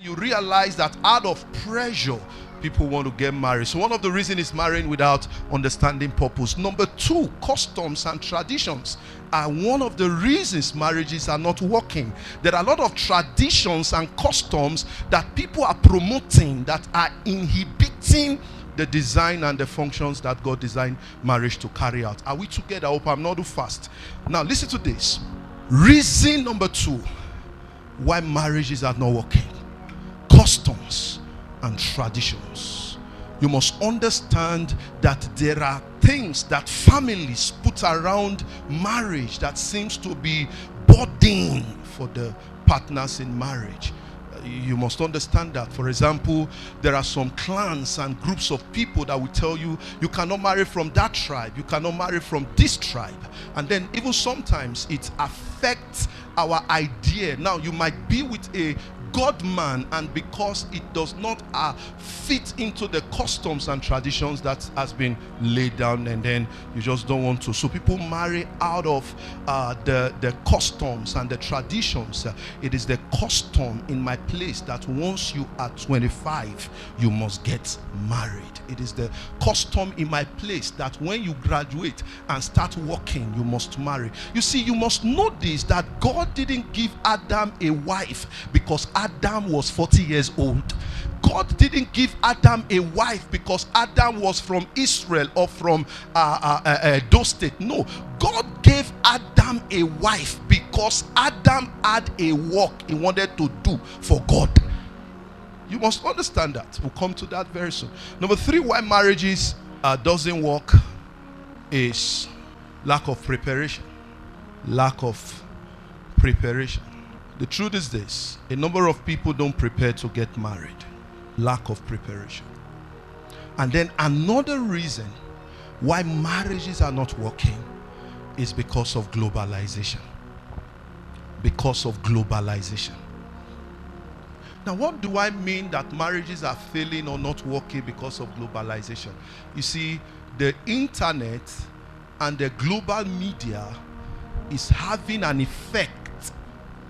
you realize that out of pressure, people want to get married. So one of the reasons is marrying without understanding purpose. Number two, customs and traditions are one of the reasons marriages are not working. There are a lot of traditions and customs that people are promoting that are inhibiting the design and the functions that God designed marriage to carry out. Are we together? I hope I'm not too fast. Now listen to this. Reason number two why marriages are not working: customs and traditions. You must understand that there are things that families put around marriage that seems to be burden for the partners in marriage. You must understand that. For example, there are some clans and groups of people that will tell you, you cannot marry from that tribe, you cannot marry from this tribe. And then even sometimes it affects our idea. Now you might be with a God man, and because it does not fit into the customs and traditions that has been laid down, and then you just don't want to. So people marry out of the customs and the traditions. It is the custom in my place that once you are 25, you must get married. It is the custom in my place that when you graduate and start working, you must marry. You see, you must know this, that God didn't give Adam a wife because Adam was 40 years old. God didn't give Adam a wife because Adam was from Israel or from those states. No, God gave Adam a wife because Adam had a work he wanted to do for God. You must understand that. We'll come to that very soon. Number three, why marriages doesn't work is lack of preparation. Lack of preparation. The truth is this: a number of people don't prepare to get married. Lack of preparation. And then another reason why marriages are not working is because of globalization. Because of globalization. Now, what do I mean that marriages are failing or not working because of globalization? You see, the internet and the global media is having an effect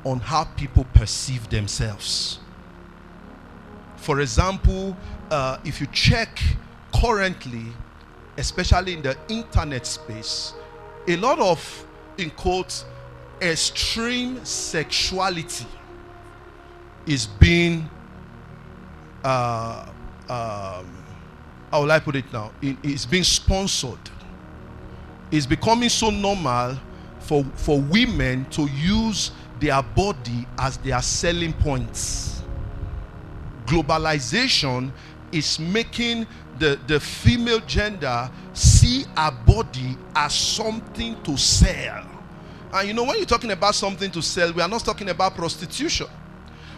on how people perceive themselves. For example, if you check currently, especially in the internet space, a lot of, in quotes, extreme sexuality is being how will I put it now? It's being sponsored. It's becoming so normal for women to use their body as their selling points. Globalization is making the female gender see a body as something to sell. And you know, when you're talking about something to sell, we are not talking about prostitution.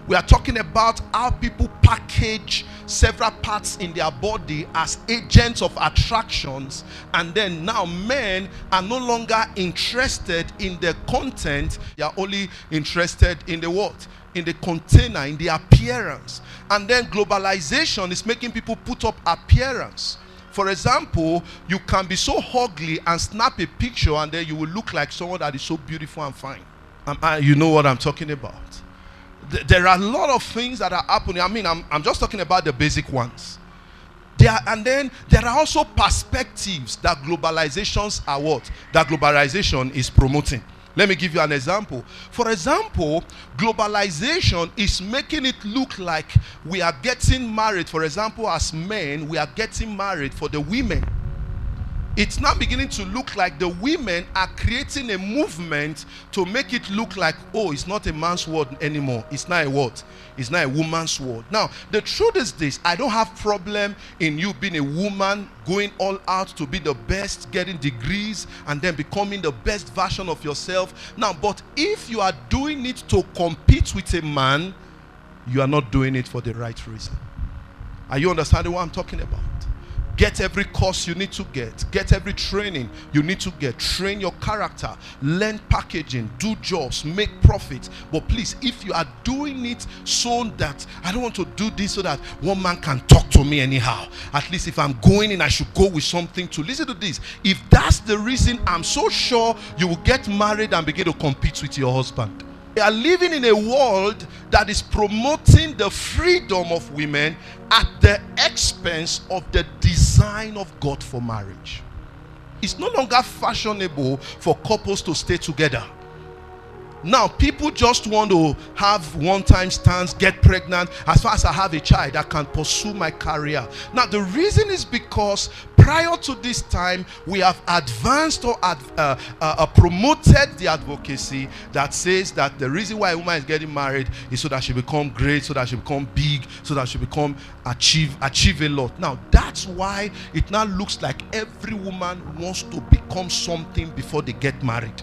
We are talking about how people package several parts in their body as agents of attractions, and then now men are no longer interested in the content. They are only interested in the what? In the container, in the appearance. And then globalization is making people put up appearance. For example, you can be so ugly and snap a picture, and then you will look like someone that is so beautiful and fine. You know what I'm talking about. There are a lot of things that are happening. I mean, I'm just talking about the basic ones. And then there are also perspectives that globalizations are what? That globalization is promoting. Let me give you an example. For example, globalization is making it look like we are getting married. For example, as men, we are getting married for the women. It's now beginning to look like the women are creating a movement to make it look like, oh, it's not a man's word anymore. It's not a what? It's not a woman's word. Now, the truth is this: I don't have problem in you being a woman, going all out to be the best, getting degrees, and then becoming the best version of yourself. Now, but if you are doing it to compete with a man, you are not doing it for the right reason. Are you understanding what I'm talking about? Get every course you need to get every training you need to get, train your character, learn packaging, do jobs, make profit. But please, if you are doing it so that I don't want to do this so that one man can talk to me anyhow, at least if I'm going in, I should go with something to listen to this. If that's the reason, I'm so sure you will get married and begin to compete with your husband. We are living in a world that is promoting the freedom of women at the expense of the design of God for marriage. It's no longer fashionable for couples to stay together. Now, people just want to have one-time stands, get pregnant. As far as I have a child, I can pursue my career. Now, the reason is because prior to this time, we have advanced or promoted the advocacy that says that the reason why a woman is getting married is so that she become great, so that she become big, so that she become achieve a lot. Now, that's why it now looks like every woman wants to become something before they get married.